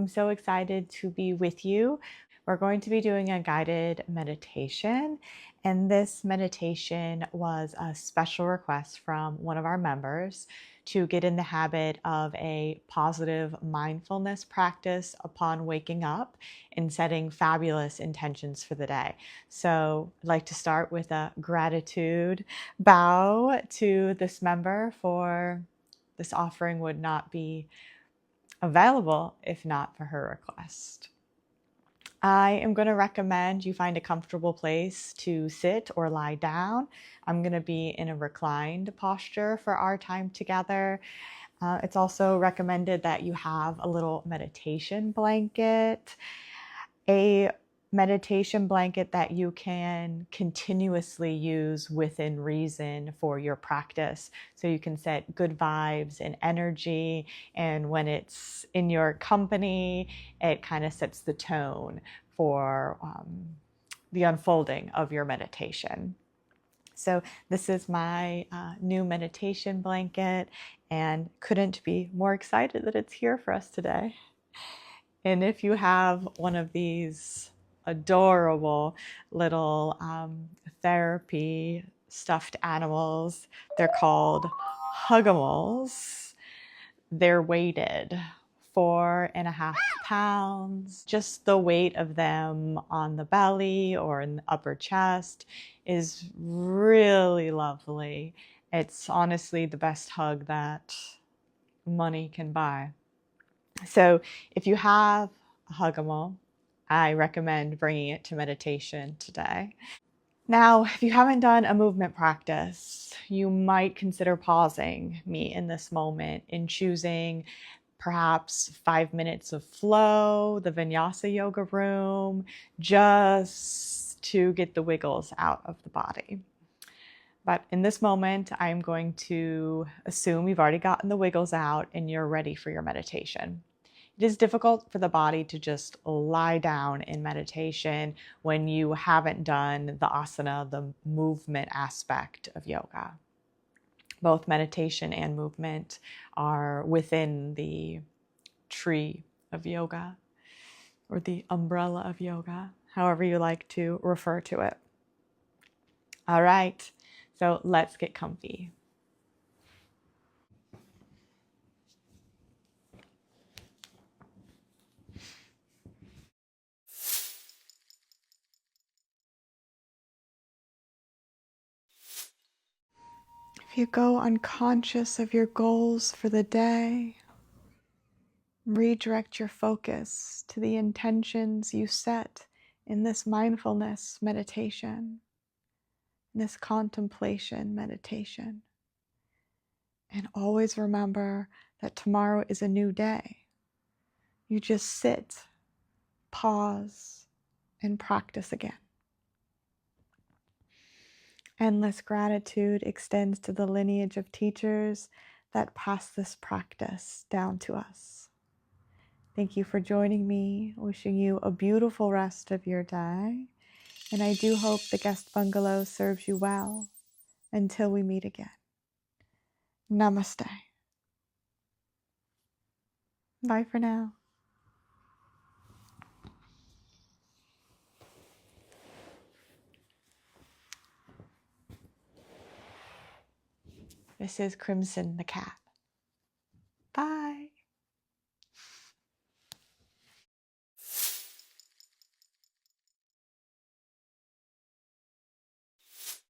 I'm so excited to be with you. We're going to be doing a guided meditation, and this meditation was a special request from one of our members to get in the habit of a positive mindfulness practice upon waking up and setting fabulous intentions for the day. So I'd like to start with a gratitude bow to this member, for this offering would not be available if not for her request. I am going to recommend you find a comfortable place to sit or lie down. I'm going to be in a reclined posture for our time together. It's also recommended that you have a little meditation blanket, a meditation blanket that you can continuously use within reason for your practice. So you can set good vibes and energy, and when it's in your company, it kind of sets the tone for the unfolding of your meditation. So this is my new meditation blanket, and couldn't be more excited that it's here for us today. And if you have one of these adorable little therapy stuffed animals, they're called Hugimals. They're weighted 4.5 pounds. Just the weight of them on the belly or in the upper chest is really lovely. It's honestly the best hug that money can buy. So if you have a Hugimal, I recommend bringing it to meditation today. Now, if you haven't done a movement practice, you might consider pausing me in this moment and choosing perhaps 5 minutes of flow, the Vinyasa yoga room, just to get the wiggles out of the body. But in this moment, I'm going to assume you've already gotten the wiggles out and you're ready for your meditation. It is difficult for the body to just lie down in meditation when you haven't done the asana, the movement aspect of yoga. Both meditation and movement are within the tree of yoga, or the umbrella of yoga, however you like to refer to it. All right, so let's get comfy. If you go unconscious of your goals for the day, redirect your focus to the intentions you set in this mindfulness meditation, this contemplation meditation. And always remember that tomorrow is a new day. You just sit, pause, and practice again. Endless gratitude extends to the lineage of teachers that passed this practice down to us. Thank you for joining me. Wishing you a beautiful rest of your day. And I do hope the guest bungalow serves you well. Until we meet again. Namaste. Bye for now. This is Crimson the cat.